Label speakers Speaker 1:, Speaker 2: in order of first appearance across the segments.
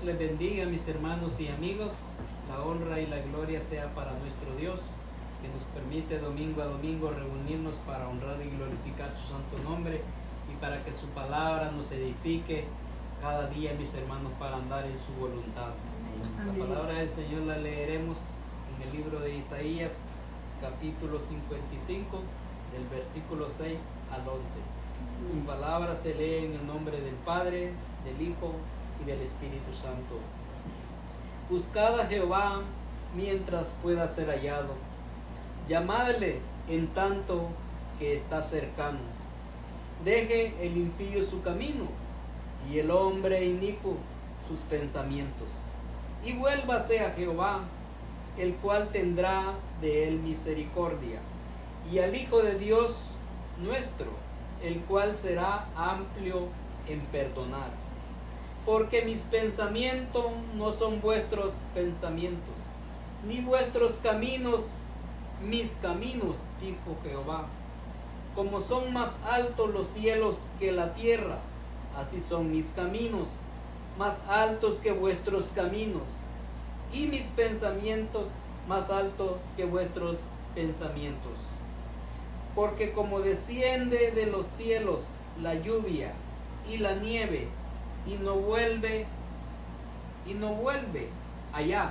Speaker 1: les bendiga, mis hermanos y amigos. La honra y la gloria sea para nuestro Dios, que nos permite domingo a domingo reunirnos para honrar y glorificar su santo nombre y para que su palabra nos edifique cada día, mis hermanos, para andar en su voluntad. Amén. La palabra del Señor la leeremos en el libro de Isaías, capítulo 55, del versículo 6 al 11. Su palabra se lee en el nombre del Padre, del Hijo y del Espíritu Santo. Buscad a Jehová mientras pueda ser hallado. Llamadle en tanto que está cercano. Deje el impío su camino y el hombre inicuo sus pensamientos. Y vuélvase a Jehová, el cual tendrá de él misericordia, y al Hijo de Dios nuestro, el cual será amplio en perdonar. Porque mis pensamientos no son vuestros pensamientos, ni vuestros caminos mis caminos, dijo Jehová. Como son más altos los cielos que la tierra, así son mis caminos, más altos que vuestros caminos, y mis pensamientos más altos que vuestros pensamientos. Porque como desciende de los cielos la lluvia y la nieve, y no vuelve allá,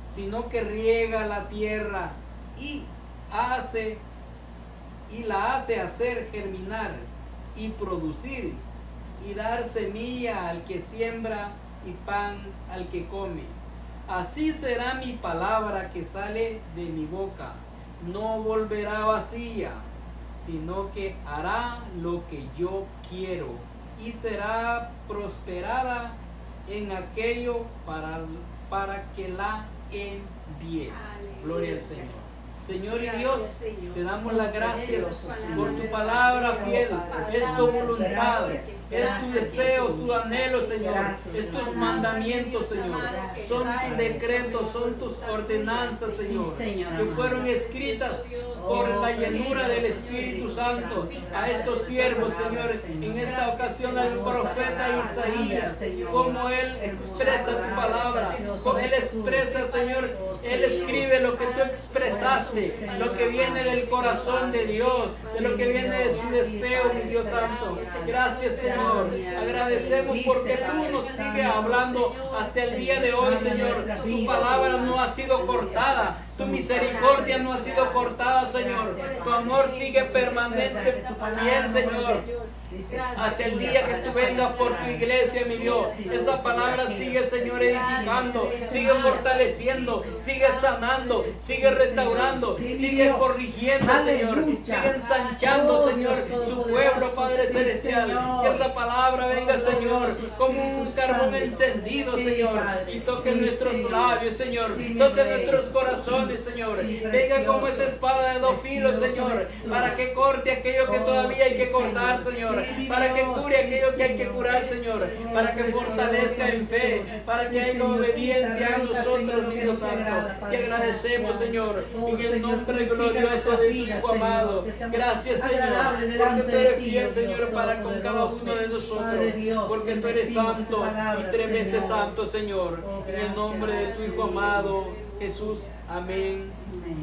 Speaker 1: sino que riega la tierra y la hace hacer germinar y producir, y dar semilla al que siembra y pan al que come. Así será mi palabra que sale de mi boca. No volverá vacía, sino que hará lo que yo quiero, y será prosperada en aquello para que la envíe. Gloria al Señor. Señor y Dios, te damos las gracias por tu palabra fiel. Es tu voluntad, es tu deseo, tu anhelo, Señor. Es tus mandamientos, Señor. Son tus decretos, son tus ordenanzas, Señor, que fueron escritas por la llenura del Espíritu Santo a estos siervos, Señor. En esta ocasión al profeta Isaías, como él expresa tu palabra, como él expresa, Señor, él escribe lo que tú expresaste, lo que viene del corazón de Dios, de lo que viene de su deseo, mi Dios Santo. Gracias, Señor. Agradecemos porque tú nos sigues hablando hasta el día de hoy, Señor. Tu palabra no ha sido cortada, tu misericordia no ha sido cortada, Señor. Tu amor sigue permanente, fiel, Señor. Hasta el día que tú vengas por tu iglesia, mi Dios. Esa palabra sigue, Señor, edificando, sigue fortaleciendo, sigue sanando, sigue restaurando, sigue corrigiendo, Señor, sigue ensanchando, Señor, su pueblo, Padre Celestial. Que esa palabra venga, Señor, como un carbón encendido, Señor, y toque nuestros labios, Señor, toque nuestros corazones, Señor. Venga como esa espada de dos filos, Señor, para que corte aquello que todavía hay que cortar, Señor, para que cure aquello que hay que curar, Señor, para que fortalezca en fe, para que haya obediencia a nosotros, mi Dios Santo. Te agradecemos, Señor, en el nombre glorioso de tu Hijo amado. Gracias, Señor, porque tú eres fiel, Señor, para con cada uno de nosotros, porque tú eres santo y 3 veces santo, Señor. En el nombre de tu Hijo amado, Jesús. Amén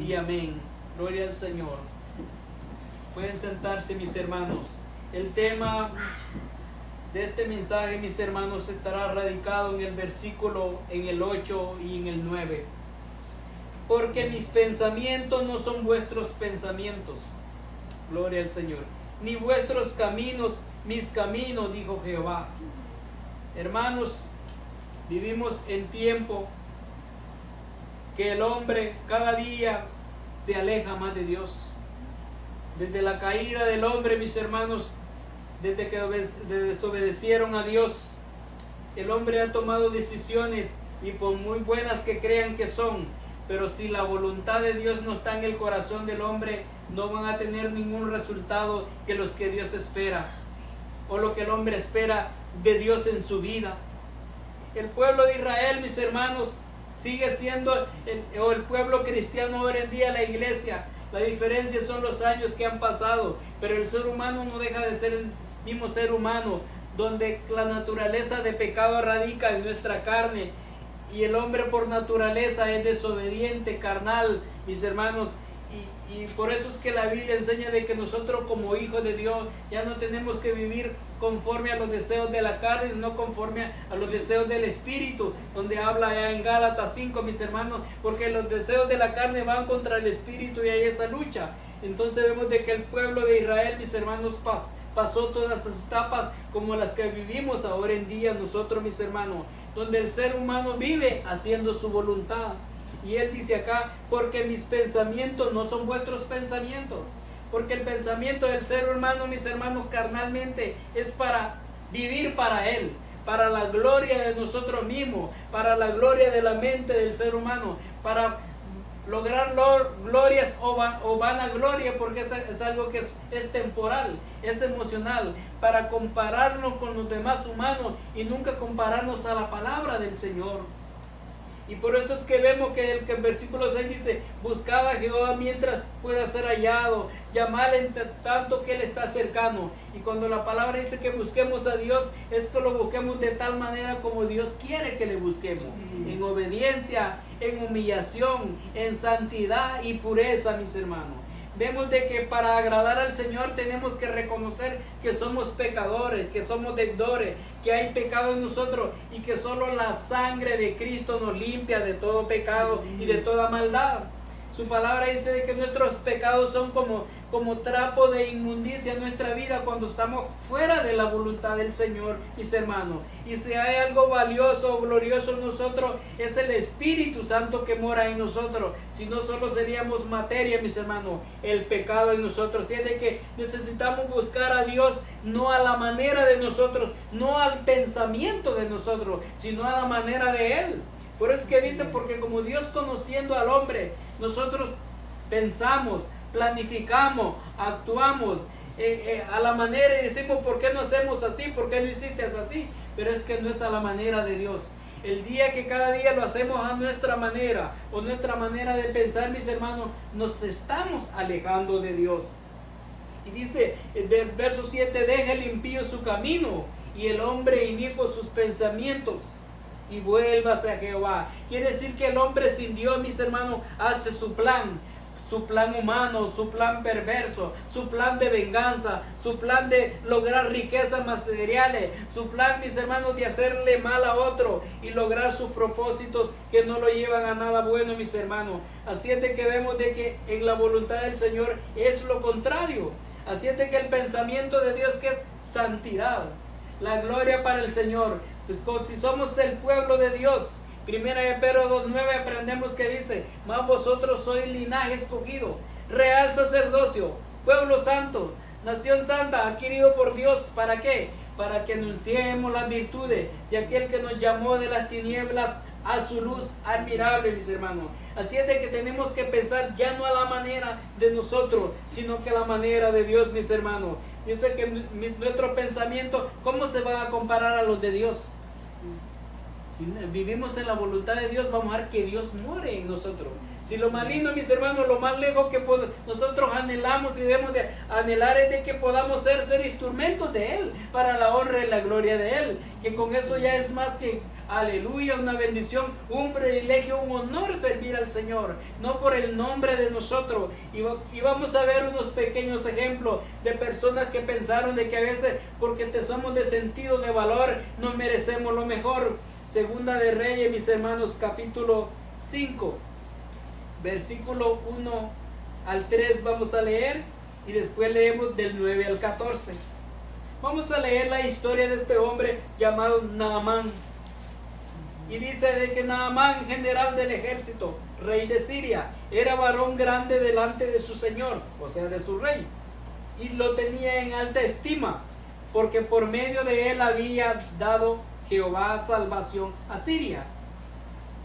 Speaker 1: y amén. Gloria al Señor. Pueden sentarse, mis hermanos. El tema de este mensaje, mis hermanos, estará radicado en el versículo, en el 8 y en el 9. Porque mis pensamientos no son vuestros pensamientos. Gloria al Señor. Ni vuestros caminos, mis caminos, dijo Jehová. Hermanos, vivimos en tiempo que el hombre cada día se aleja más de Dios. Desde la caída del hombre, mis hermanos, desde que desobedecieron a Dios, el hombre ha tomado decisiones, y por muy buenas que crean que son, pero si la voluntad de Dios no está en el corazón del hombre, no van a tener ningún resultado que los que Dios espera, o lo que el hombre espera de Dios en su vida. El pueblo de Israel, mis hermanos, sigue siendo el pueblo cristiano hoy en día, la iglesia. La diferencia son los años que han pasado, pero el ser humano no deja de ser el mismo ser humano. donde la naturaleza de pecado radica en nuestra carne y el hombre por naturaleza es desobediente, carnal, mis hermanos. Y por eso es que la Biblia enseña de que nosotros como hijos de Dios ya no tenemos que vivir conforme a los deseos de la carne, sino conforme a los deseos del Espíritu, donde habla ya en Gálatas 5, mis hermanos, porque los deseos de la carne van contra el Espíritu y hay esa lucha. Entonces vemos de que el pueblo de Israel, mis hermanos, pasó todas esas etapas como las que vivimos ahora en día nosotros, mis hermanos, donde el ser humano vive haciendo su voluntad. Y él dice acá, porque mis pensamientos no son vuestros pensamientos. Porque el pensamiento del ser humano, mis hermanos, carnalmente es para vivir para él, para la gloria de nosotros mismos, para la gloria de la mente del ser humano, para lograr glorias o vanagloria, porque es algo que es temporal, es emocional, para compararnos con los demás humanos y nunca compararnos a la palabra del Señor. Y por eso es que vemos que el versículo 6 dice, buscad a Jehová mientras pueda ser hallado, llamadle entre tanto que Él está cercano. Y cuando la palabra dice que busquemos a Dios, es que lo busquemos de tal manera como Dios quiere que le busquemos. En obediencia, en humillación, en santidad y pureza, mis hermanos. Vemos de que para agradar al Señor tenemos que reconocer que somos pecadores, que somos deudores, que hay pecado en nosotros y que solo la sangre de Cristo nos limpia de todo pecado y de toda maldad. Su palabra dice de que nuestros pecados son como trapo de inmundicia en nuestra vida cuando estamos fuera de la voluntad del Señor, mis hermanos. Y si hay algo valioso o glorioso en nosotros, es el Espíritu Santo que mora en nosotros. Si no, solo seríamos materia, mis hermanos, el pecado en nosotros. Y es de que necesitamos buscar a Dios no a la manera de nosotros, no al pensamiento de nosotros, sino a la manera de Él. Por eso es que dice, porque como Dios conociendo al hombre, nosotros pensamos, planificamos, actuamos a la manera y decimos, ¿por qué no hacemos así? ¿Por qué no hiciste así? Pero es que no es a la manera de Dios. El día que cada día lo hacemos a nuestra manera o nuestra manera de pensar, mis hermanos, nos estamos alejando de Dios. Y dice del verso 7, deja el impío su camino y el hombre inicuo sus pensamientos, y vuélvase a Jehová. Quiere decir que el hombre sin Dios, mis hermanos, hace su plan humano, su plan perverso, su plan de venganza, su plan de lograr riquezas materiales, su plan, mis hermanos, de hacerle mal a otro y lograr sus propósitos que no lo llevan a nada bueno, mis hermanos. Así es de que vemos de que en la voluntad del Señor es lo contrario. Así es de que el pensamiento de Dios, que es santidad, la gloria para el Señor. Pues si somos el pueblo de Dios, 1 Pedro 2:9 aprendemos que dice, mas vosotros sois linaje escogido, real sacerdocio, pueblo santo, nación santa, adquirido por Dios. ¿Para qué? Para que anunciemos las virtudes de aquel que nos llamó de las tinieblas a su luz admirable, mis hermanos. Así es de que tenemos que pensar ya no a la manera de nosotros, sino que a la manera de Dios, mis hermanos. Dice que nuestro pensamiento, ¿cómo se va a comparar a los de Dios? Si vivimos en la voluntad de Dios, vamos a ver que Dios more en nosotros. Si lo más lindo, mis hermanos, lo más lejos que nosotros anhelamos y debemos de anhelar es de que podamos ser instrumentos de Él, para la honra y la gloria de Él. Que con eso ya es más que, aleluya, una bendición, un privilegio, un honor servir al Señor, no por el nombre de nosotros. Y vamos a ver unos pequeños ejemplos de personas que pensaron de que a veces, porque somos de sentido de valor, no merecemos lo mejor. Segunda de Reyes, mis hermanos, capítulo 5, versículo 1 al 3 vamos a leer, y después leemos del 9 al 14. Vamos a leer la historia de este hombre llamado Naamán. Y dice de que Naamán, general del ejército, rey de Siria, era varón grande delante de su señor, o sea, de su rey, y lo tenía en alta estima, porque por medio de él había dado Jehová salvación a Siria.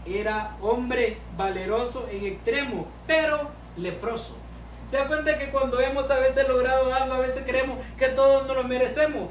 Speaker 1: Era hombre valeroso en extremo, pero leproso. Se da cuenta que cuando hemos a veces logrado algo, a veces creemos que todos nos lo merecemos.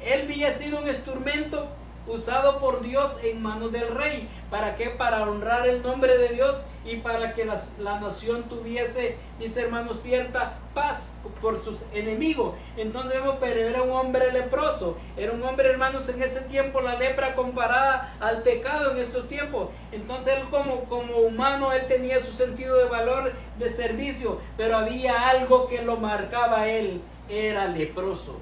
Speaker 1: Él había sido un instrumento usado por Dios en manos del rey. ¿Para qué? Para honrar el nombre de Dios y para que la nación tuviese, mis hermanos, cierta paz por sus enemigos. Entonces vemos, pero era un hombre leproso, era un hombre, hermanos, en ese tiempo la lepra comparada al pecado en estos tiempos. Entonces él como humano, él tenía su sentido de valor, de servicio, pero había algo que lo marcaba a él, era leproso.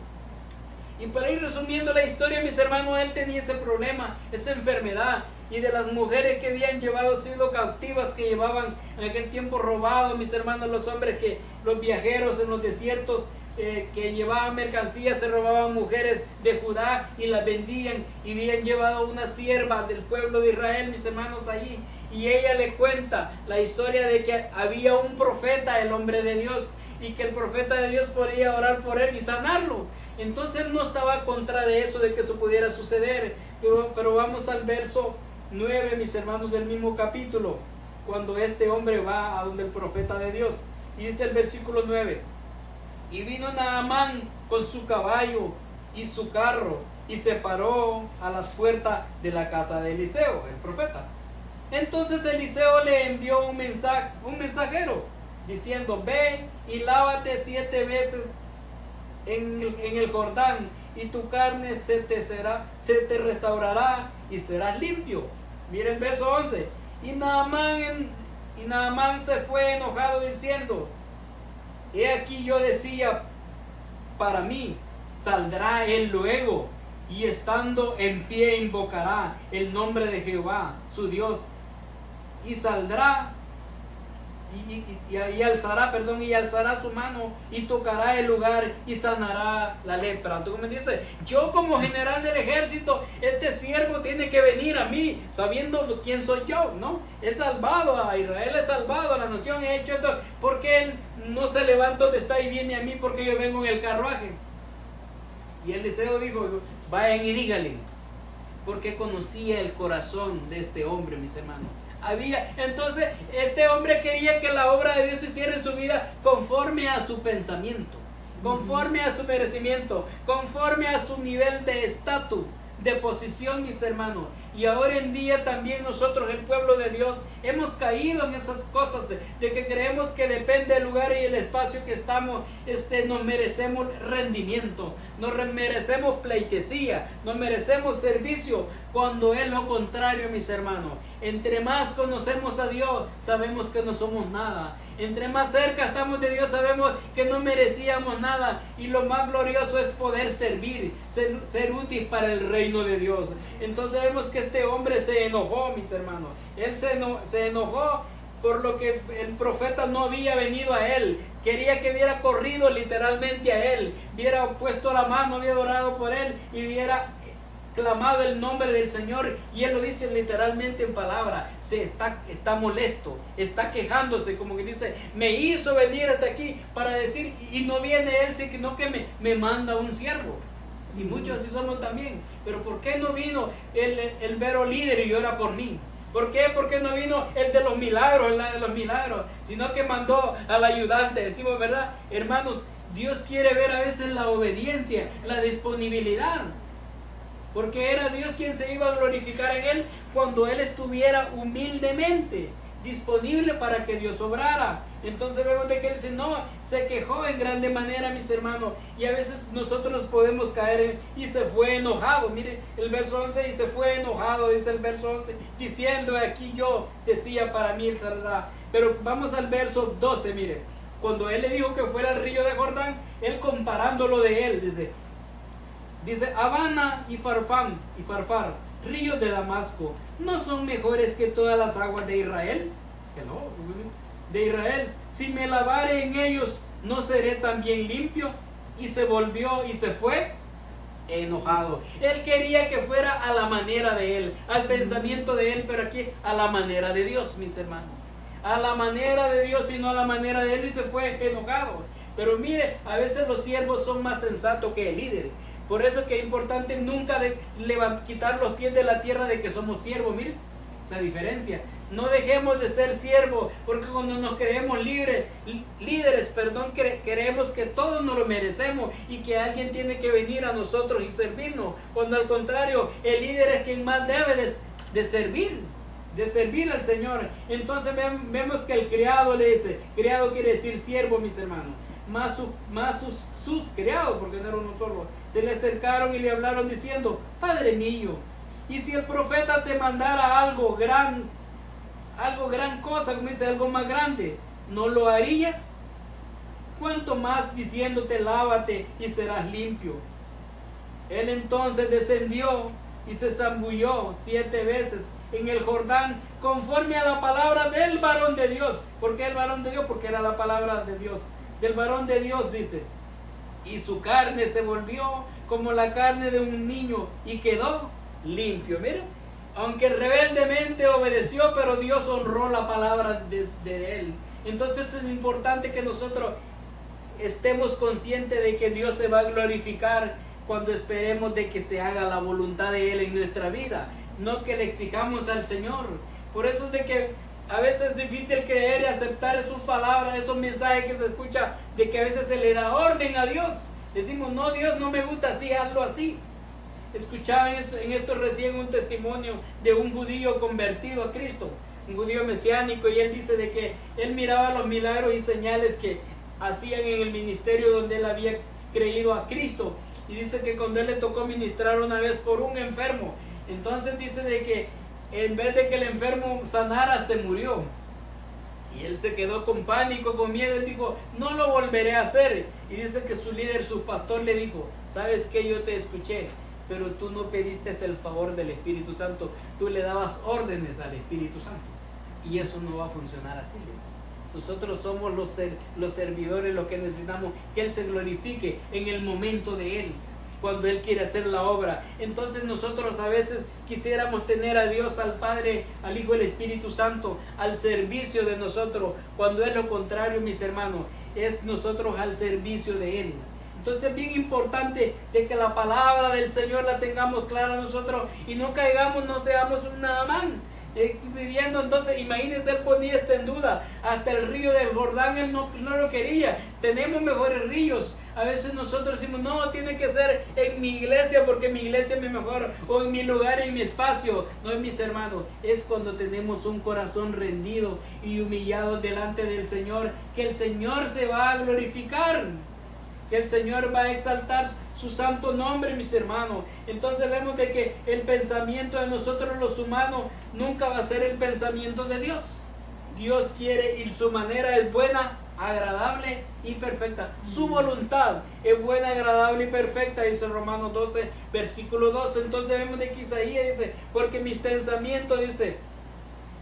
Speaker 1: Y para ir resumiendo la historia, mis hermanos, él tenía ese problema, esa enfermedad. Y de las mujeres que habían sido cautivas, que llevaban en aquel tiempo robado, mis hermanos, los viajeros en los desiertos, que llevaban mercancías, se robaban mujeres de Judá y las vendían, y habían llevado una sierva del pueblo de Israel, mis hermanos, allí. Y ella le cuenta la historia de que había un profeta, el hombre de Dios, y que el profeta de Dios podía orar por él y sanarlo. Entonces él no estaba contra eso de que eso pudiera suceder. Pero vamos al verso 9, mis hermanos, del mismo capítulo, cuando este hombre va a donde el profeta de Dios. Y dice el versículo 9: y vino Naamán con su caballo y su carro, y se paró a las puertas de la casa de Eliseo, el profeta. Entonces Eliseo le envió un mensajero, diciendo: ve y lávate 7 veces en el Jordán, y tu carne se te restaurará y serás limpio. Miren el verso 11. Y Naamán se fue enojado, diciendo: he aquí, yo decía para mí, saldrá él luego, y estando en pie invocará el nombre de Jehová su Dios, y saldrá y alzará su mano y tocará el lugar y sanará la lepra. Tú me dices, yo como general del ejército, este siervo tiene que venir a mí sabiendo quién soy yo, ¿no? He salvado a Israel, he salvado a la nación, he hecho esto. ¿Por qué él no se levanta donde está y viene a mí? Porque yo vengo en el carruaje. Y Eliseo dijo: vayan y dígale, porque conocía el corazón de este hombre, mis hermanos. Entonces este hombre quería que la obra de Dios se hiciera en su vida conforme a su pensamiento, conforme a su merecimiento, conforme a su nivel de estatus, de posición, mis hermanos. Y ahora en día también nosotros, el pueblo de Dios, hemos caído en esas cosas de que creemos que depende del lugar y el espacio que estamos, nos merecemos rendimiento, nos merecemos pleitesía, nos merecemos servicio, cuando es lo contrario, mis hermanos. Entre más conocemos a Dios, sabemos que no somos nada. Entre más cerca estamos de Dios, sabemos que no merecíamos nada. Y lo más glorioso es poder servir, ser útil para el reino de Dios. Entonces vemos que este hombre se enojó, mis hermanos. Él se enojó por lo que el profeta no había venido a él. Quería que hubiera corrido literalmente a él, hubiera puesto la mano, hubiera orado por él y hubiera clamado el nombre del Señor. Y él lo dice literalmente en palabra. Está molesto, está quejándose, como que dice: me hizo venir hasta aquí para decir, y no viene él, sino que me manda un siervo. Y muchos así somos también. Pero ¿por qué no vino el vero líder y ora por mí? ¿Por qué? Porque no vino el de los milagros, la de los milagros, sino que mandó al ayudante. Decimos, ¿verdad? Hermanos, Dios quiere ver a veces la obediencia, la disponibilidad. Porque era Dios quien se iba a glorificar en él cuando él estuviera humildemente disponible para que Dios obrara. Entonces vemos de que él se quejó en grande manera, mis hermanos. Y a veces nosotros podemos caer y se fue enojado. Mire el verso 11: y se fue enojado, dice el verso 11, diciendo: aquí yo decía para mí, ¿verdad? Pero vamos al verso 12, mire. Cuando él le dijo que fuera al río de Jordán, él comparándolo de él, dice: Habana y Farfar, ríos de Damasco, ¿no son mejores que todas las aguas de Israel? Que no, de Israel. Si me lavare en ellos, ¿no seré también limpio? Y se volvió y se fue enojado. Él quería que fuera a la manera de él, al pensamiento de él, pero aquí a la manera de Dios, mis hermanos. A la manera de Dios y no a la manera de él, y se fue enojado. Pero mire, a veces los siervos son más sensatos que el líder. Por eso es que es importante nunca quitar los pies de la tierra de que somos siervos. Mire, la diferencia. No dejemos de ser siervos, porque cuando nos creemos líderes, creemos que todos nos lo merecemos y que alguien tiene que venir a nosotros y servirnos. Cuando al contrario, el líder es quien más debe de servir al Señor. Entonces vemos que el criado le dice, criado quiere decir siervo, mis hermanos, más sus criados, porque no era uno solo, se le acercaron y le hablaron diciendo, Padre mío, y si el profeta te mandara algo gran cosa, como dice, algo más grande, ¿no lo harías? Cuanto más diciéndote, lávate y serás limpio. Él entonces descendió y se zambulló 7 veces en el Jordán, conforme a la palabra del varón de Dios. ¿Por qué el varón de Dios? Porque era la palabra de Dios, del varón de Dios, dice. Y su carne se volvió como la carne de un niño y quedó limpio. Mira, aunque rebeldemente obedeció, pero Dios honró la palabra de él. Entonces es importante que nosotros estemos conscientes de que Dios se va a glorificar cuando esperemos de que se haga la voluntad de Él en nuestra vida, no que le exijamos al Señor. Por eso es de que a veces es difícil creer y aceptar sus palabras, esos mensajes que se escucha, de que a veces se le da orden a Dios. Decimos, no, Dios, no me gusta así, hazlo así. Escuchaba en esto recién un testimonio de un judío convertido a Cristo, un judío mesiánico, y él dice de que él miraba los milagros y señales que hacían en el ministerio donde él había creído a Cristo. Y dice que cuando él le tocó ministrar una vez por un enfermo, entonces dice de que en vez de que el enfermo sanara, se murió. Y él se quedó con pánico, con miedo. Él dijo, no lo volveré a hacer. Y dice que su líder, su pastor, le dijo, ¿sabes qué? Yo te escuché, pero tú no pediste el favor del Espíritu Santo. Tú le dabas órdenes al Espíritu Santo. Y eso no va a funcionar así. Nosotros somos los servidores, los que necesitamos que Él se glorifique en el momento de Él, cuando Él quiere hacer la obra. Entonces nosotros a veces quisiéramos tener a Dios, al Padre, al Hijo y al Espíritu Santo al servicio de nosotros, cuando es lo contrario, mis hermanos, es nosotros al servicio de Él. Entonces es bien importante de que la palabra del Señor la tengamos clara nosotros y no caigamos, no seamos un Naamán. Pidiendo, entonces imagínense, él ponía esto en duda. Hasta el río del Jordán él no lo quería. Tenemos mejores ríos. A veces nosotros decimos, no, tiene que ser en mi iglesia porque mi iglesia es mi mejor, o en mi lugar, en mi espacio. No, mis hermanos, es cuando tenemos un corazón rendido y humillado delante del Señor, que el Señor se va a glorificar, que el Señor va a exaltar su santo nombre, mis hermanos. Entonces vemos de que el pensamiento de nosotros los humanos nunca va a ser el pensamiento de Dios. Dios quiere y su manera es buena, agradable y perfecta. Su voluntad es buena, agradable y perfecta, dice Romanos 12, versículo 12. Entonces vemos de que Isaías dice, porque mis pensamientos, dice,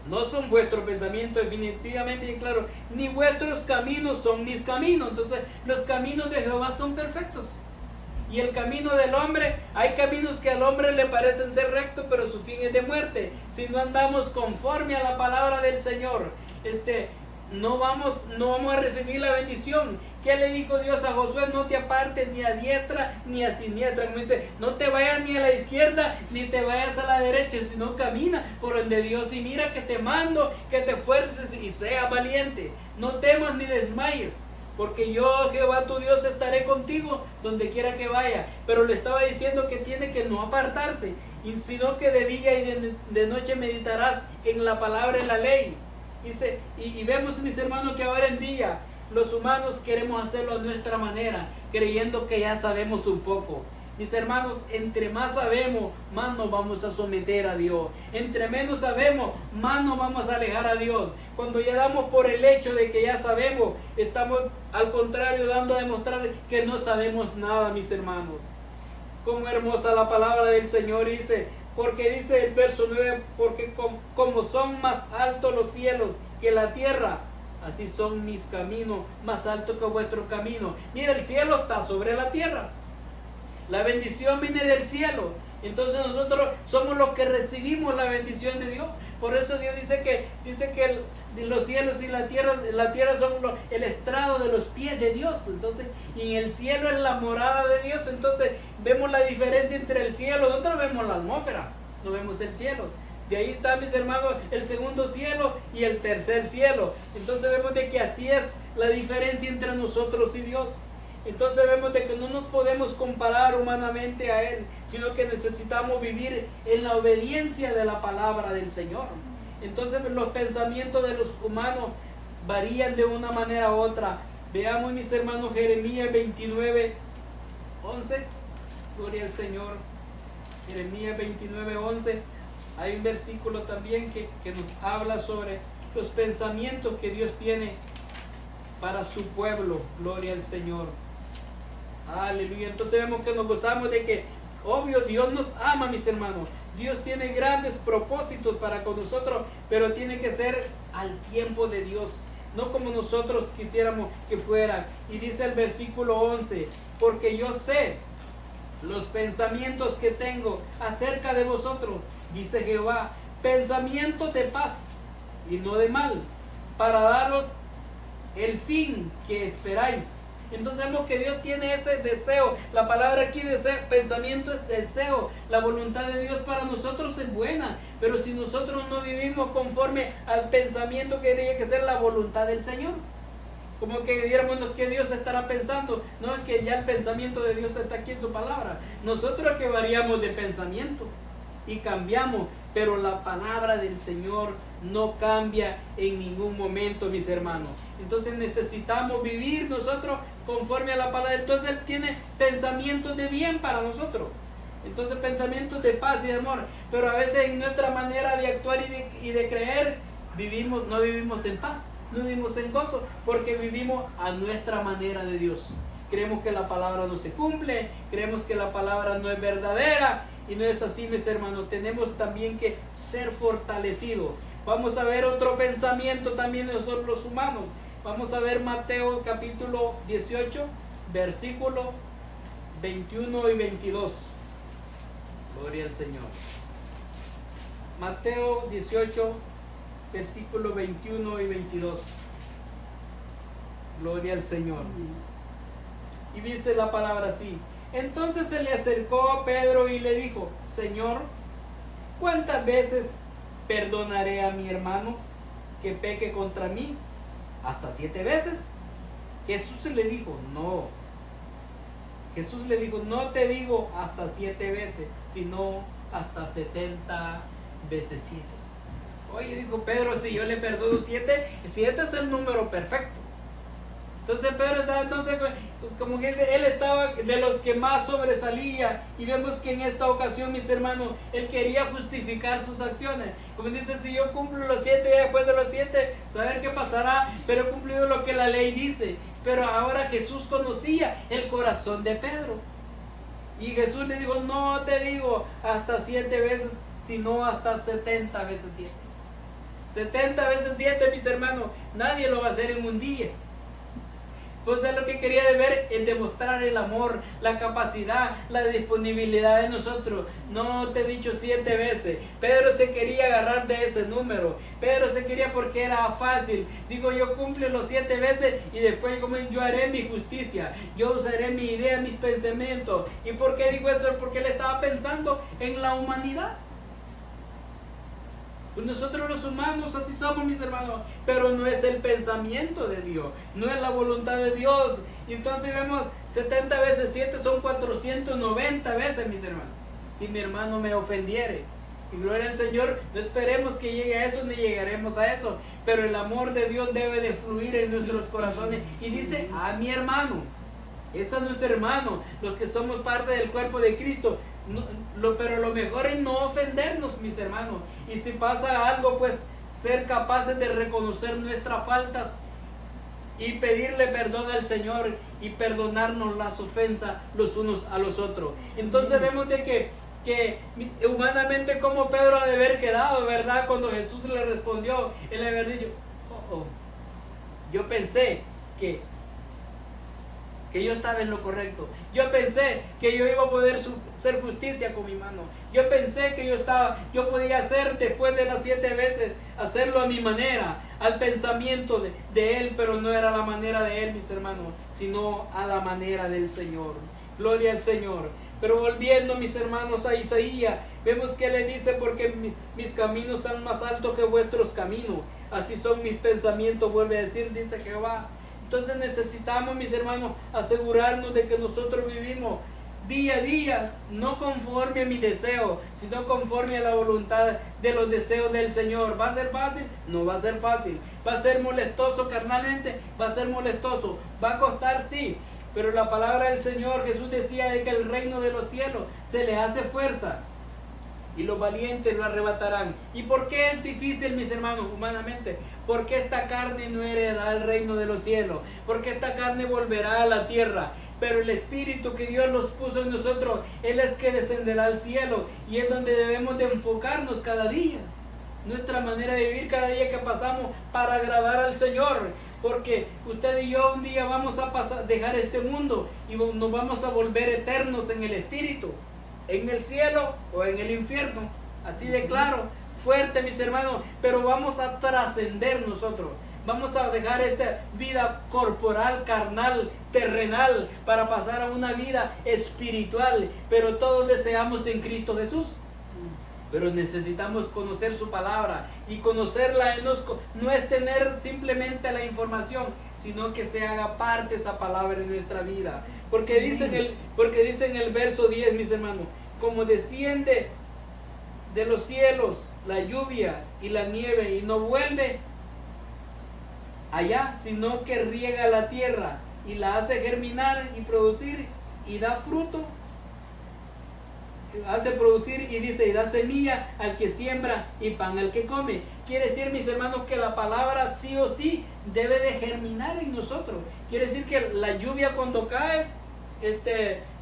Speaker 1: no son vuestros pensamientos, definitivamente y claro, ni vuestros caminos son mis caminos. Entonces los caminos de Jehová son perfectos. Y el camino del hombre, hay caminos que al hombre le parecen ser rectos, pero su fin es de muerte. Si no andamos conforme a la palabra del Señor, no vamos a recibir la bendición. ¿Qué le dijo Dios a Josué? No te apartes ni a diestra ni a siniestra. Como dice, no te vayas ni a la izquierda ni te vayas a la derecha, sino camina por donde Dios y mira que te mando, que te esfuerces y seas valiente. No temas ni desmayes, porque yo, Jehová tu Dios, estaré contigo donde quiera que vaya. Pero le estaba diciendo que tiene que no apartarse, sino que de día y de noche meditarás en la palabra, en la ley. Dice, y vemos, mis hermanos, que ahora en día los humanos queremos hacerlo a nuestra manera, creyendo que ya sabemos un poco. Mis hermanos, entre más sabemos, más nos vamos a someter a Dios. Entre menos sabemos, más nos vamos a alejar a Dios. Cuando ya damos por el hecho de que ya sabemos, estamos al contrario dando a demostrar que no sabemos nada, mis hermanos. Como hermosa la palabra del Señor dice, porque dice el verso 9, porque como son más altos los cielos que la tierra, así son mis caminos más altos que vuestros caminos. Mira, el cielo está sobre la tierra. La bendición viene del cielo. Entonces nosotros somos los que recibimos la bendición de Dios. Por eso Dios dice que los cielos y la tierra son el estrado de los pies de Dios. Entonces, y en el cielo es la morada de Dios. Entonces vemos la diferencia entre el cielo. Nosotros vemos la atmósfera, no vemos el cielo. De ahí está, mis hermanos, el segundo cielo y el tercer cielo. Entonces vemos de que así es la diferencia entre nosotros y Dios. Entonces vemos de que no nos podemos comparar humanamente a Él, sino que necesitamos vivir en la obediencia de la palabra del Señor. Entonces los pensamientos de los humanos varían de una manera u otra. Veamos, mis hermanos, Jeremías 29, 11. Gloria al Señor. Jeremías 29, 11. Hay un versículo también que nos habla sobre los pensamientos que Dios tiene para su pueblo. Gloria al Señor. Aleluya. Entonces vemos que nos gozamos de que, obvio, Dios nos ama, mis hermanos. Dios tiene grandes propósitos para con nosotros, pero tiene que ser al tiempo de Dios, no como nosotros quisiéramos que fuera. Y dice el versículo 11, porque yo sé los pensamientos que tengo acerca de vosotros, dice Jehová, pensamientos de paz y no de mal, para daros el fin que esperáis. Entonces vemos que Dios tiene ese deseo. La palabra aquí de pensamiento es deseo. La voluntad de Dios para nosotros es buena, pero si nosotros no vivimos conforme al pensamiento que tiene que ser la voluntad del Señor, como que diéramos que Dios estará pensando. No, es que ya el pensamiento de Dios está aquí en su palabra. Nosotros que variamos de pensamiento y cambiamos, pero la palabra del Señor no cambia en ningún momento, mis hermanos. Entonces necesitamos vivir nosotros conforme a la palabra. Entonces Él tiene pensamientos de bien para nosotros. Entonces pensamientos de paz y de amor. Pero a veces en nuestra manera de actuar y de creer, no vivimos en paz, no vivimos en gozo, porque vivimos a nuestra manera de Dios. Creemos que la palabra no se cumple, creemos que la palabra no es verdadera, y no es así, mis hermanos. Tenemos también que ser fortalecidos. Vamos a ver otro pensamiento también de nosotros los humanos. Vamos a ver Mateo capítulo 18, versículo 21 y 22. Gloria al Señor. Mateo 18, versículo 21 y 22. Gloria al Señor. Y dice la palabra así. Entonces se le acercó a Pedro y le dijo, Señor, ¿cuántas veces perdonaré a mi hermano que peque contra mí? ¿Hasta 7 veces? Jesús le dijo, no. Jesús le dijo, no te digo hasta 7 veces, sino hasta 70 veces 7. Oye, dijo Pedro, si yo le perdono 7, 7 es el número perfecto. Entonces Pedro estaba, como que dice, él estaba de los que más sobresalía, y vemos que en esta ocasión, mis hermanos, él quería justificar sus acciones. Como dice, si yo cumplo los 7 y después de los 7, saber qué pasará, pero he cumplido lo que la ley dice. Pero ahora Jesús conocía el corazón de Pedro, y Jesús le dijo, no te digo hasta 7 veces, sino hasta 70 veces 7. 70 veces 7, mis hermanos, nadie lo va a hacer en un día. Pues de lo que quería de ver es demostrar el amor, la capacidad, la disponibilidad de nosotros. No te he dicho 7 veces. Pedro se quería agarrar de ese número. Pedro se quería porque era fácil. Digo, yo cumple los 7 veces y después como yo haré mi justicia. Yo usaré mi idea, mis pensamientos. ¿Y por qué digo eso? Porque él estaba pensando en la humanidad. Pues nosotros los humanos así somos, mis hermanos, pero no es el pensamiento de Dios, no es la voluntad de Dios. Y entonces vemos 70 veces 7 son 490 veces, mis hermanos. Si mi hermano me ofendiere, y gloria al Señor, no esperemos que llegue a eso ni llegaremos a eso, pero el amor de Dios debe de fluir en nuestros corazones. Y dice, a mi hermano, ese es nuestro hermano, los que somos parte del cuerpo de Cristo. Pero lo mejor es no ofendernos, mis hermanos. Y si pasa algo, pues ser capaces de reconocer nuestras faltas y pedirle perdón al Señor y perdonarnos las ofensas los unos a los otros. Entonces vemos de que humanamente como Pedro ha de haber quedado, ¿verdad? Cuando Jesús le respondió, él le haber dicho, yo pensé que yo estaba en lo correcto. Yo pensé que yo iba a poder hacer justicia con mi mano. Yo pensé que yo podía hacer después de las 7 veces, hacerlo a mi manera, al pensamiento de Él, pero no era la manera de Él, mis hermanos, sino a la manera del Señor. Gloria al Señor. Pero volviendo, mis hermanos, a Isaías, vemos que le dice, porque mis caminos son más altos que vuestros caminos, así son mis pensamientos, vuelve a decir, dice Jehová. Entonces necesitamos, mis hermanos, asegurarnos de que nosotros vivimos día a día, no conforme a mi deseo, sino conforme a la voluntad de los deseos del Señor. ¿Va a ser fácil? No va a ser fácil. ¿Va a ser molestoso carnalmente? Va a ser molestoso. ¿Va a costar? Sí. Pero la palabra del Señor, Jesús decía de que el reino de los cielos se le hace fuerza y los valientes lo arrebatarán. ¿Y por qué es difícil, mis hermanos, humanamente? Porque esta carne no heredará el reino de los cielos, porque esta carne volverá a la tierra. Pero el Espíritu que Dios nos puso en nosotros, Él es que descenderá al cielo, y es donde debemos de enfocarnos cada día. Nuestra manera de vivir cada día que pasamos para agradar al Señor. Porque usted y yo un día vamos a dejar este mundo y nos vamos a volver eternos en el Espíritu, en el cielo o en el infierno. Así de claro, fuerte, mis hermanos, pero vamos a trascender nosotros. Vamos a dejar esta vida corporal, carnal, terrenal, para pasar a una vida espiritual. Pero todos deseamos en Cristo Jesús. Pero necesitamos conocer su palabra, y conocerla no es tener simplemente la información, sino que se haga parte esa palabra en nuestra vida. Porque dice en el verso 10, mis hermanos, como desciende de los cielos la lluvia y la nieve y no vuelve allá, sino que riega la tierra y la hace germinar y producir y da fruto, hace producir, y dice, y da semilla al que siembra y pan al que come. Quiere decir, mis hermanos, que la palabra sí o sí debe de germinar en nosotros. Quiere decir que la lluvia cuando cae,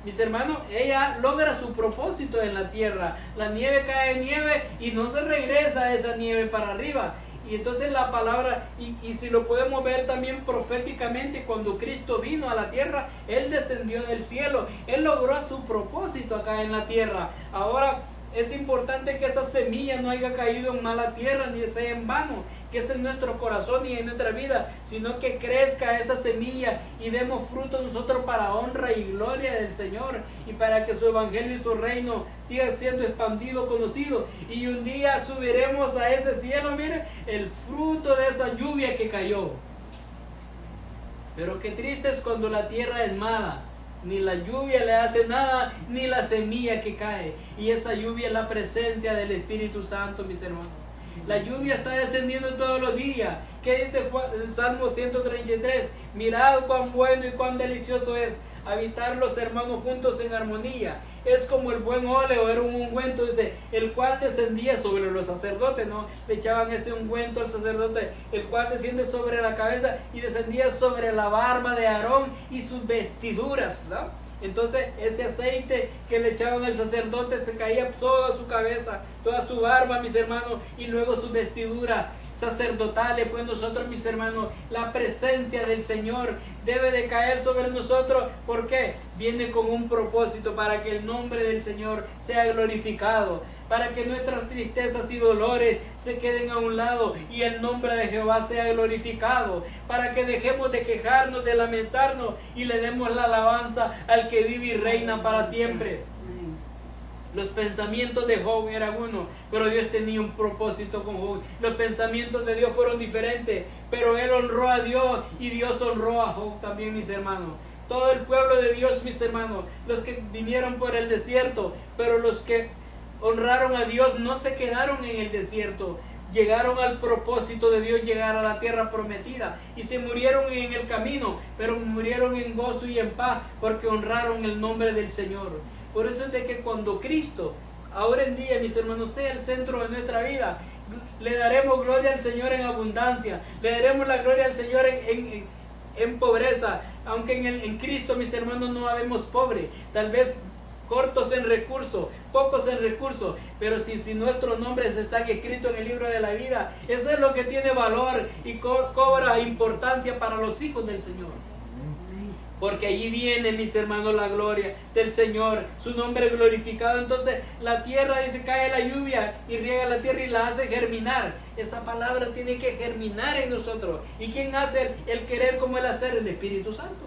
Speaker 1: mis hermanos, ella logra su propósito en la tierra. La nieve cae en nieve y no se regresa esa nieve para arriba. Y entonces la palabra, y si lo podemos ver también proféticamente, cuando Cristo vino a la tierra, Él descendió del cielo, Él logró su propósito acá en la tierra. Ahora es importante que esa semilla no haya caído en mala tierra, ni sea en vano, que es en nuestro corazón y en nuestra vida, sino que crezca esa semilla y demos fruto nosotros para honra y gloria del Señor, y para que su evangelio y su reino siga siendo expandido, conocido, y un día subiremos a ese cielo, miren, el fruto de esa lluvia que cayó. Pero qué triste es cuando la tierra es mala. Ni la lluvia le hace nada, ni la semilla que cae. Y esa lluvia es la presencia del Espíritu Santo, mis hermanos. La lluvia está descendiendo todos los días. ¿Qué dice el Salmo 133? Mirad cuán bueno y cuán delicioso es habitar los hermanos juntos en armonía. Es como el buen óleo, era un ungüento, dice, el cual descendía sobre los sacerdotes, ¿no? Le echaban ese ungüento al sacerdote, el cual desciende sobre la cabeza y descendía sobre la barba de Aarón y sus vestiduras, ¿no? Entonces ese aceite que le echaban al sacerdote se caía toda su cabeza, toda su barba, mis hermanos, y luego su vestidura sacerdotales. Pues nosotros, mis hermanos, la presencia del Señor debe de caer sobre nosotros. ¿Por qué? Viene con un propósito, para que el nombre del Señor sea glorificado, para que nuestras tristezas y dolores se queden a un lado y el nombre de Jehová sea glorificado, para que dejemos de quejarnos, de lamentarnos y le demos la alabanza al que vive y reina para siempre. Los pensamientos de Job eran uno, pero Dios tenía un propósito con Job. Los pensamientos de Dios fueron diferentes, pero él honró a Dios y Dios honró a Job también, mis hermanos. Todo el pueblo de Dios, mis hermanos, los que vinieron por el desierto, pero los que honraron a Dios no se quedaron en el desierto. Llegaron al propósito de Dios, llegar a la tierra prometida, y se murieron en el camino, pero murieron en gozo y en paz, porque honraron el nombre del Señor. Por eso es de que cuando Cristo, ahora en día, mis hermanos, sea el centro de nuestra vida, le daremos gloria al Señor en abundancia, le daremos la gloria al Señor en pobreza, aunque en Cristo, mis hermanos, no habemos pobres, tal vez cortos en recursos, pocos en recursos, pero si nuestros nombres están escritos en el libro de la vida, eso es lo que tiene valor y cobra importancia para los hijos del Señor. Porque allí viene, mis hermanos, la gloria del Señor, su nombre glorificado. Entonces la tierra, dice, cae la lluvia y riega la tierra y la hace germinar. Esa palabra tiene que germinar en nosotros. ¿Y quién hace el querer como el hacer? El Espíritu Santo.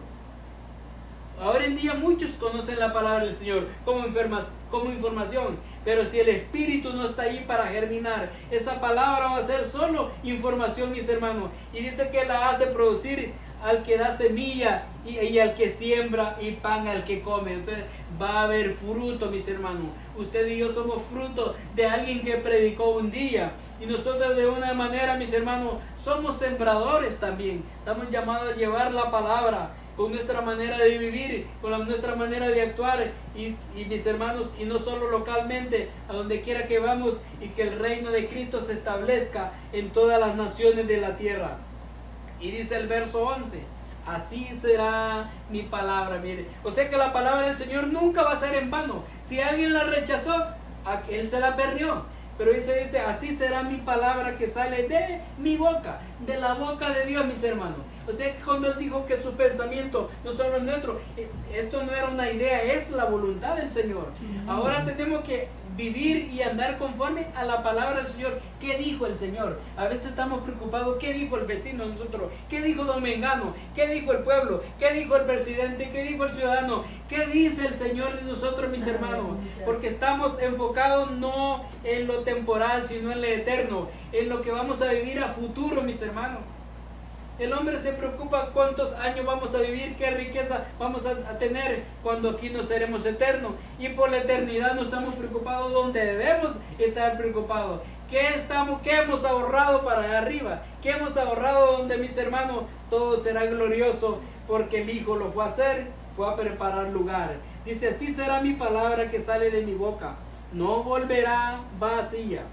Speaker 1: Ahora en día muchos conocen la palabra del Señor como información, pero si el Espíritu no está ahí para germinar, esa palabra va a ser solo información, mis hermanos. Y dice que la hace producir al que da semilla y al que siembra, y pan al que come. Entonces va a haber fruto, mis hermanos. Usted y yo somos fruto de alguien que predicó un día, y nosotros de una manera, mis hermanos, somos sembradores también. Estamos llamados a llevar la palabra con nuestra manera de vivir, con nuestra manera de actuar, y mis hermanos, y no solo localmente, a donde quiera que vamos, y que el reino de Cristo se establezca en todas las naciones de la tierra. Y dice el verso 11, así será mi palabra. Mire, o sea que la palabra del Señor nunca va a ser en vano. Si alguien la rechazó, él se la perdió. Pero dice, así será mi palabra que sale de mi boca, de la boca de Dios, mis hermanos. O sea que cuando Él dijo que sus pensamientos no son los nuestros, esto no era una idea, es la voluntad del Señor. Ahora tenemos que vivir y andar conforme a la palabra del Señor. ¿Qué dijo el Señor? A veces estamos preocupados, ¿qué dijo el vecino de nosotros? ¿Qué dijo don Mengano? ¿Qué dijo el pueblo? ¿Qué dijo el presidente? ¿Qué dijo el ciudadano? ¿Qué dice el Señor de nosotros, mis hermanos? Porque estamos enfocados no en lo temporal, sino en lo eterno, en lo que vamos a vivir a futuro, mis hermanos. El hombre se preocupa cuántos años vamos a vivir, qué riqueza vamos a tener cuando aquí no seremos eternos. Y por la eternidad no estamos preocupados donde debemos estar preocupados. ¿Qué hemos ahorrado para allá arriba? ¿Qué hemos ahorrado donde, mis hermanos, todo será glorioso? Porque el Hijo lo fue a hacer, fue a preparar lugar. Dice, así será mi palabra que sale de mi boca. No volverá vacía.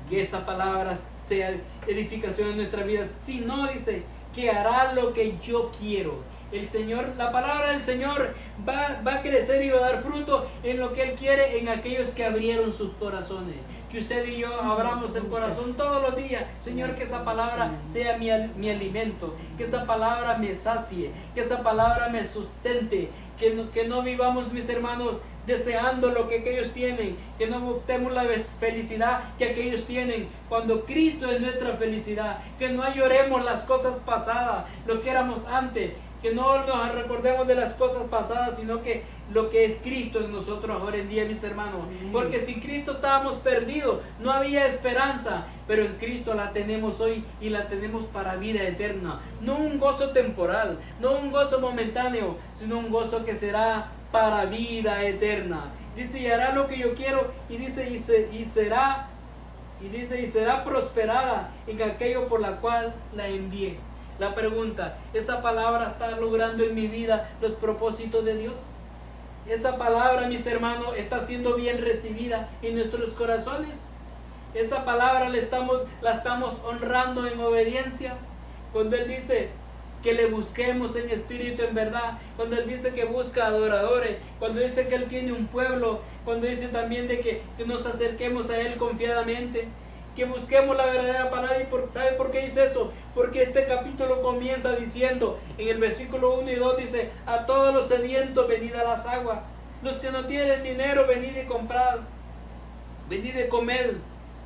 Speaker 1: Que esa palabra sea edificación en nuestra vida, sino, dice, que hará lo que yo quiero. El Señor, la palabra del Señor va a crecer y va a dar fruto en lo que Él quiere, en aquellos que abrieron sus corazones. Que usted y yo abramos el corazón todos los días. Señor, que esa palabra sea mi alimento, que esa palabra me sacie, que esa palabra me sustente, que no vivamos, mis hermanos, deseando lo que aquellos tienen, que no obtenemos la felicidad que aquellos tienen, cuando Cristo es nuestra felicidad. Que no añoremos las cosas pasadas, lo que éramos antes, que no nos recordemos de las cosas pasadas, sino que lo que es Cristo en nosotros ahora en día, mis hermanos. Porque sin Cristo estábamos perdidos, no había esperanza, pero en Cristo la tenemos hoy, y la tenemos para vida eterna. No un gozo temporal, no un gozo momentáneo, sino un gozo que será para vida eterna. Dice, y hará lo que yo quiero, y dice, y será prosperada en aquello por la cual la envié. La pregunta, ¿esa palabra está logrando en mi vida los propósitos de Dios? Esa palabra, mis hermanos, está siendo bien recibida en nuestros corazones. Esa palabra la estamos honrando en obediencia. Cuando Él dice que le busquemos en espíritu, en verdad, cuando Él dice que busca adoradores, cuando dice que Él tiene un pueblo, cuando dice también de que nos acerquemos a Él confiadamente, que busquemos la verdadera palabra. ¿Sabe por qué dice eso? Porque este capítulo comienza diciendo, en el versículo 1 y 2 dice, a todos los sedientos venid a las aguas, los que no tienen dinero venid y comprad, venid y comed,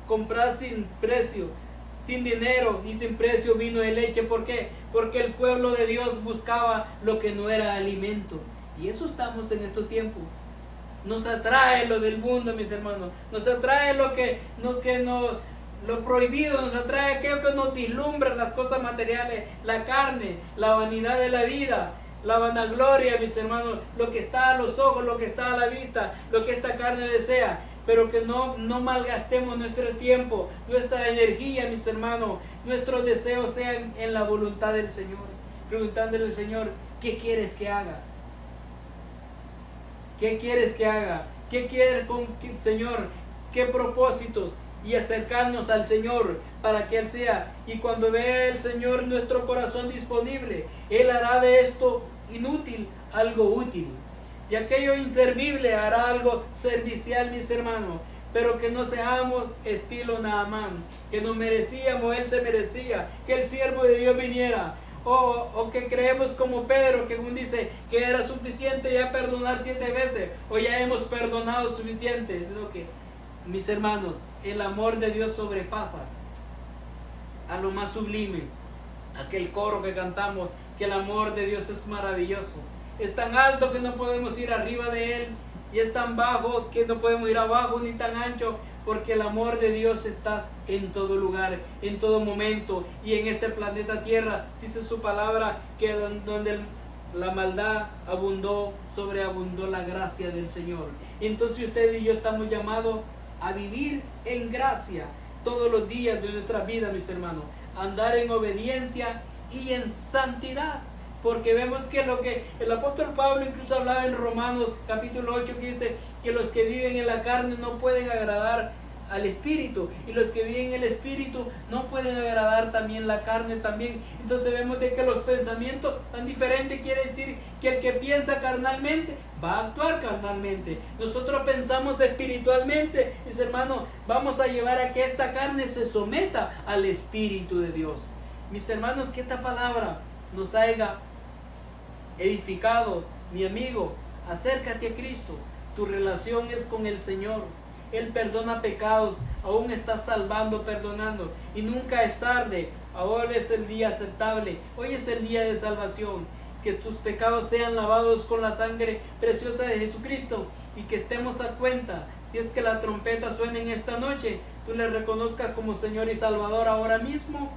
Speaker 1: comprad sin precio, sin dinero y sin precio vino y leche. ¿Por qué? Porque el pueblo de Dios buscaba lo que no era alimento. Y eso estamos en estos tiempos. Nos atrae lo del mundo, mis hermanos. Nos atrae lo prohibido, nos atrae aquello que nos dislumbra, las cosas materiales, la carne, la vanidad de la vida, la vanagloria, mis hermanos, lo que está a los ojos, lo que está a la vista, lo que esta carne desea. Pero que no malgastemos nuestro tiempo, nuestra energía, mis hermanos, nuestros deseos sean en la voluntad del Señor. Preguntándole al Señor, ¿qué quieres que haga? ¿Qué quieres que haga? ¿Qué quieres Señor? ¿Qué propósitos? Y acercarnos al Señor para que Él sea. Y cuando vea el Señor nuestro corazón disponible, Él hará de esto inútil algo útil. Y aquello inservible hará algo servicial, mis hermanos. Pero que no seamos estilo Naamán, que nos merecíamos, él se merecía que el siervo de Dios viniera. O que creemos como Pedro, que aún dice que era suficiente ya perdonar 7 veces, o ya hemos perdonado suficiente. Sino que, mis hermanos, el amor de Dios sobrepasa a lo más sublime. Aquel coro que cantamos, que el amor de Dios es maravilloso. Es tan alto que no podemos ir arriba de Él, y es tan bajo que no podemos ir abajo, ni tan ancho, porque el amor de Dios está en todo lugar, en todo momento, y en este planeta Tierra. Dice su palabra que donde la maldad abundó, sobreabundó la gracia del Señor. Y entonces usted y yo estamos llamados a vivir en gracia todos los días de nuestra vida, mis hermanos, andar en obediencia y en santidad. Porque vemos que lo que el apóstol Pablo incluso hablaba en Romanos capítulo 8, que dice que los que viven en la carne no pueden agradar al Espíritu, y los que viven en el Espíritu no pueden agradar también la carne también. Entonces vemos de que los pensamientos tan diferentes, quiere decir que el que piensa carnalmente va a actuar carnalmente. Nosotros pensamos espiritualmente, mis hermanos, vamos a llevar a que esta carne se someta al Espíritu de Dios. Mis hermanos, que esta palabra nos haya edificado. Mi amigo, acércate a Cristo. Tu relación es con el Señor. Él perdona pecados, aún está salvando, perdonando, y nunca es tarde. Ahora es el día aceptable, hoy es el día de salvación. Que tus pecados sean lavados con la sangre preciosa de Jesucristo, y que estemos a cuenta. Si es que la trompeta suena en esta noche, tú le reconozcas como Señor y Salvador ahora mismo,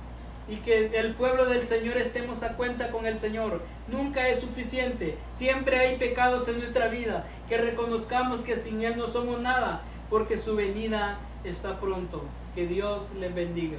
Speaker 1: y que el pueblo del Señor estemos a cuenta con el Señor. Nunca es suficiente, siempre hay pecados en nuestra vida, que reconozcamos que sin Él no somos nada, porque su venida está pronto. Que Dios les bendiga.